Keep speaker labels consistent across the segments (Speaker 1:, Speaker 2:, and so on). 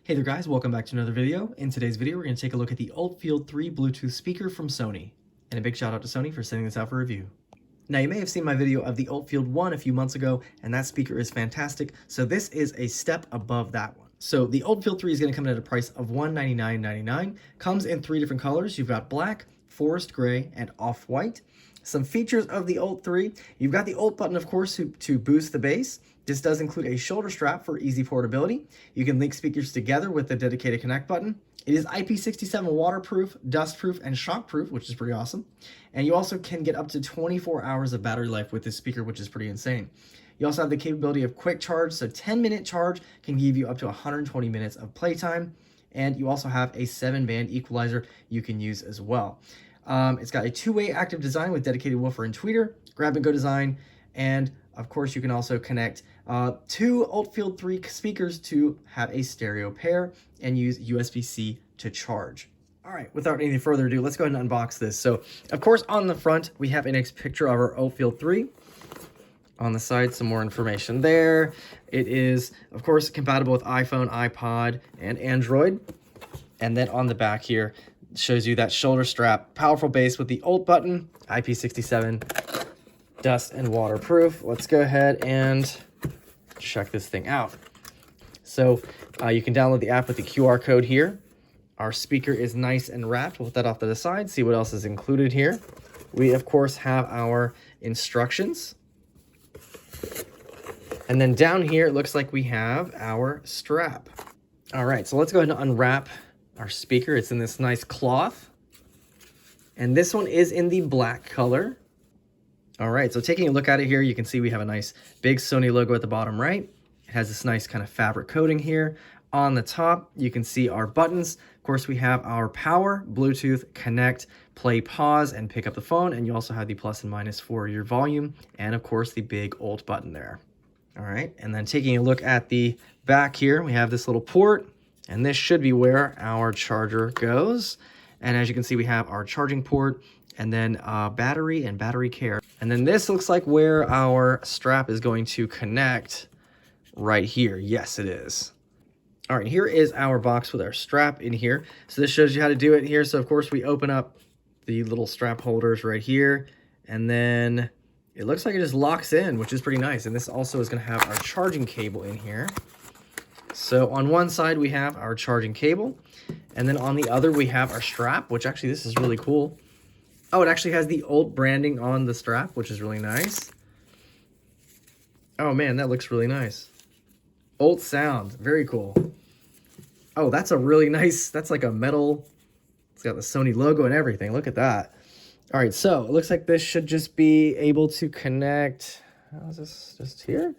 Speaker 1: Hey there guys, welcome back to another video. In today's video, we're going to take a look at the ULT Field 3 Bluetooth speaker from Sony. And a big shout out to Sony for sending this out for review. Now you may have seen my video of the ULT Field 1 a few months ago, and that speaker is fantastic. So this is a step above that one. So the ULT Field 3 is going to come in at a price of $199.99. Comes in 3 different colors. You've got black, forest gray, and off-white. Some features of the ULT 3. You've got the ULT button, of course, to boost the bass. This does include a shoulder strap for easy portability. You can link speakers together with the dedicated connect button. It is IP67 waterproof, dustproof, and shockproof, which is pretty awesome. And you also can get up to 24 hours of battery life with this speaker, which is pretty insane. You also have the capability of quick charge, so 10-minute charge can give you up to 120 minutes of playtime. And you also have a 7-band equalizer you can use as well. It's got a 2-way active design with dedicated woofer and tweeter, grab-and-go design, and of course you can also connect 2 ULT Field 3 speakers to have a stereo pair and use USB-C to charge. All right, without any further ado, let's go ahead and unbox this. So, of course, on the front, we have a nice picture of our ULT Field 3. On the side, some more information there. It is, of course, compatible with iPhone, iPod, and Android. And then on the back here, shows you that shoulder strap, powerful bass with the ULT button, IP67, dust and waterproof. Let's go ahead and check this thing out. So you can download the app with the QR code here. Our speaker is nice and wrapped. We'll put that off to the side, see what else is included here. We, of course, have our instructions. And then down here, it looks like we have our strap. All right, so let's go ahead and unwrap our speaker. It's in this nice cloth. And this one is in the black color. All right, so taking a look at it here, you can see we have a nice big Sony logo at the bottom right. It has this nice kind of fabric coating here. On the top, you can see our buttons. Of course, we have our power, Bluetooth, connect, play, pause, and pick up the phone. And you also have the plus and minus for your volume. And of course, the big ULT button there. All right, and then taking a look at the back here, we have this little port. And this should be where our charger goes. And as you can see, we have our charging port and then battery and battery care. And then this looks like where our strap is going to connect right here. Yes, it is. All right, here is our box with our strap in here. So this shows you how to do it here. So of course we open up the little strap holders right here, and then it looks like it just locks in, which is pretty nice. And this also is gonna have our charging cable in here. So on one side we have our charging cable, and then on the other we have our strap, which actually this is really cool. Oh, it actually has the ULT branding on the strap, which is really nice. Oh man, that looks really nice. ULT sound, very cool. Oh, that's a really nice, that's like a metal, it's got the Sony logo and everything. Look at that. All right, so it looks like this should just be able to connect. How is this, just here?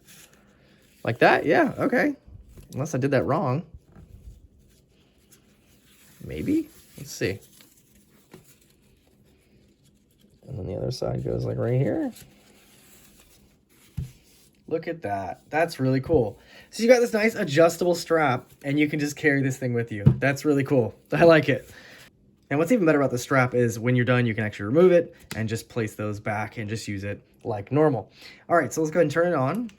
Speaker 1: Like that, yeah, okay. Unless I did that wrong. Maybe, let's see. And then the other side goes like right here. Look at that. That's really cool. So you got this nice adjustable strap and you can just carry this thing with you. That's really cool. I like it. And what's even better about the strap is when you're done, you can actually remove it and just place those back and just use it like normal. All right, so let's go ahead and turn it on.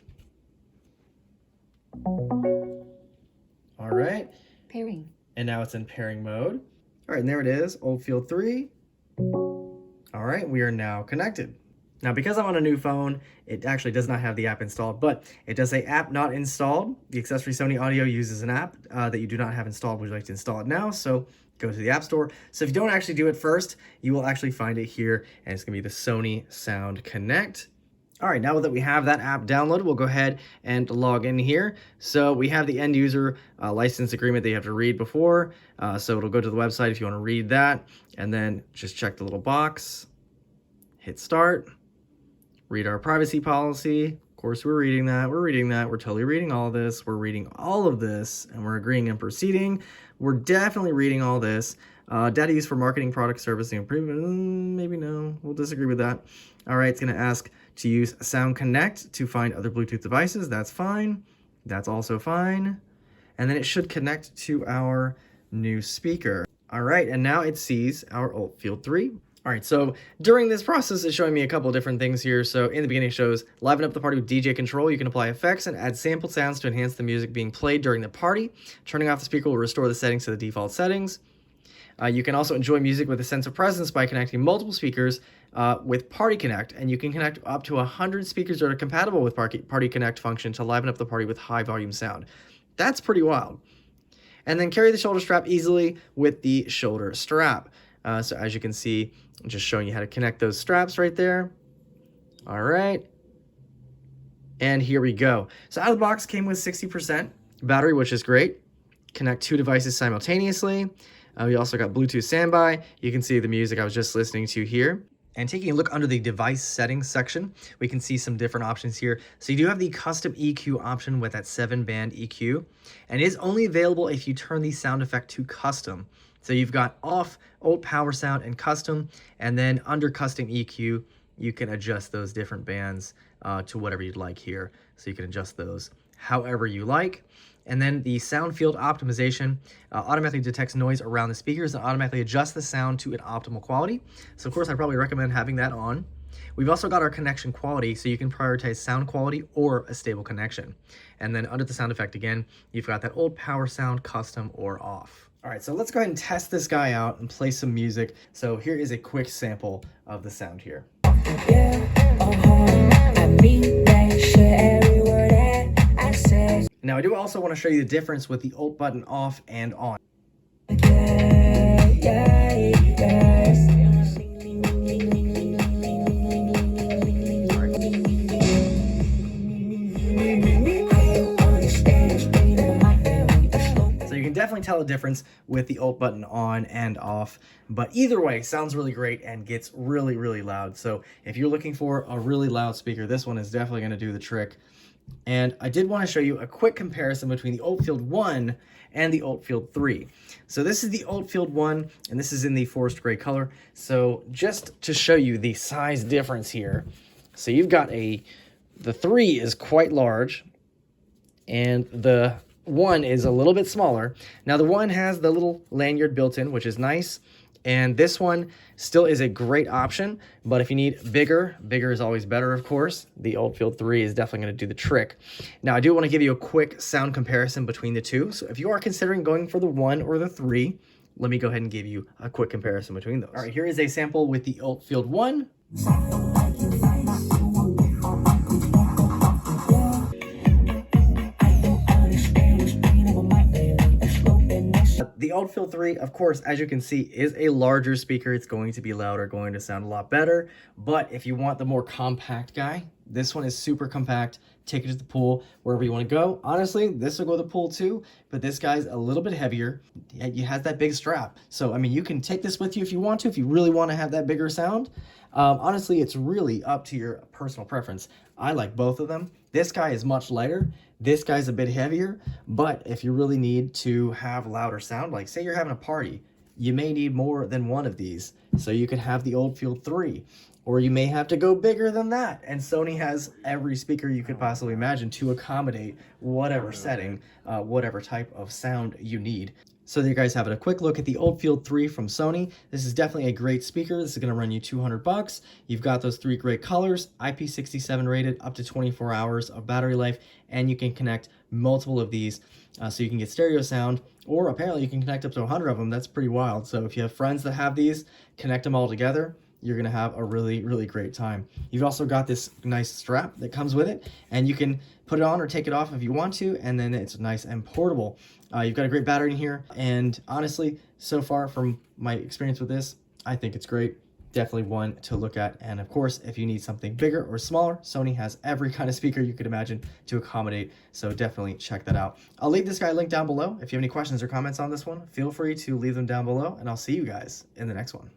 Speaker 1: All right.
Speaker 2: Pairing.
Speaker 1: And now it's in pairing mode. All right, and there it is, ULT Field 3. All right, we are now connected. Now, because I'm on a new phone, it actually does not have the app installed, but it does say app not installed. The accessory Sony Audio uses an app that you do not have installed. Would you like to install it now? So go to the App Store. So if you don't actually do it first, you will actually find it here, and it's gonna be the Sony Sound Connect. All right, now that we have that app downloaded, we'll go ahead and log in here. So we have the end user license agreement that you have to read before. So it'll go to the website if you want to read that, and then just check the little box, hit start, read our privacy policy. Of course, we're reading that, we're totally reading all of this, we're reading all of this, and we're agreeing and proceeding. We're definitely reading all this. Data used for marketing, product, servicing, improvement, maybe no, we'll disagree with that. All right, it's gonna ask to use Sound Connect to find other Bluetooth devices. That's fine. That's also fine. And then it should connect to our new speaker. All right, and now it sees our ULT Field 3. All right, so during this process, it's showing me a couple of different things here. So in the beginning, it shows liven up the party with DJ control. You can apply effects and add sampled sounds to enhance the music being played during the party. Turning off the speaker will restore the settings to the default settings. You can also enjoy music with a sense of presence by connecting multiple speakers with Party Connect, and you can connect up to 100 speakers that are compatible with Party Connect function to liven up the party with high volume sound. That's pretty wild. And then carry the shoulder strap easily with the shoulder strap. So as you can see, I'm just showing you how to connect those straps right there. All right. And here we go. So out of the box came with 60% battery, which is great. Connect 2 devices simultaneously. We also got Bluetooth standby. You can see the music I was just listening to here. And taking a look under the device settings section, we can see some different options here. So you do have the custom EQ option with that 7-band EQ, and it is only available if you turn the sound effect to custom. So you've got off, old power sound, and custom, and then under custom EQ, you can adjust those different bands to whatever you'd like here. So you can adjust those however you like. And then the sound field optimization automatically detects noise around the speakers and automatically adjusts the sound to an optimal quality. So of course, I probably recommend having that on. We've also got our connection quality, so you can prioritize sound quality or a stable connection. And then under the sound effect again, you've got that old power sound, custom or off. All right, so let's go ahead and test this guy out and play some music. So here is a quick sample of the sound here. Now I do also want to show you the difference with the Alt button off and on. Definitely tell a difference with the Alt button on and off, but either way sounds really great and gets really, really loud. So if you're looking for a really loud speaker, this one is definitely going to do the trick. And I did want to show you a quick comparison between the ULT Field 1 and the ULT Field 3. So this is the ULT Field 1, and this is in the forest gray color. So just to show you the size difference here, so you've got the 3 is quite large, and the 1 is a little bit smaller. Now the 1 has the little lanyard built in, which is nice, and this one still is a great option, but if you need bigger is always better, of course. The ULT Field 3 is definitely going to do the trick. Now I do want to give you a quick sound comparison between the two, so if you are considering going for the 1 or the 3, let me go ahead and give you a quick comparison between those. All right, here is a sample with the ULT Field 1. The ULT Field 3, of course, as you can see, is a larger speaker. It's going to be louder, going to sound a lot better. But if you want the more compact guy, this one is super compact. Take it to the pool, wherever you want to go. Honestly, this will go to the pool too, but this guy's a little bit heavier. It has that big strap. So, I mean, you can take this with you if you want to, if you really want to have that bigger sound. Honestly, it's really up to your personal preference. I like both of them. This guy is much lighter. This guy's a bit heavier, but if you really need to have louder sound, like say you're having a party, you may need more than one of these. So you could have the ULT Field 3, or you may have to go bigger than that. And Sony has every speaker you could possibly imagine to accommodate whatever setting, whatever type of sound you need. So there you guys have it, a quick look at the ULT Field 3 from Sony. This is definitely a great speaker. This is going to run you $200. You've got those 3 great colors, IP67 rated, up to 24 hours of battery life, and you can connect multiple of these so you can get stereo sound, or apparently you can connect up to 100 of them. That's pretty wild. So if you have friends that have these, connect them all together. You're going to have a really, really great time. You've also got this nice strap that comes with it, and you can put it on or take it off if you want to, and then it's nice and portable. You've got a great battery in here, and honestly, so far from my experience with this, I think it's great. Definitely one to look at. And of course, if you need something bigger or smaller, Sony has every kind of speaker you could imagine to accommodate, so definitely check that out. I'll leave this guy linked down below. If you have any questions or comments on this one, feel free to leave them down below, and I'll see you guys in the next one.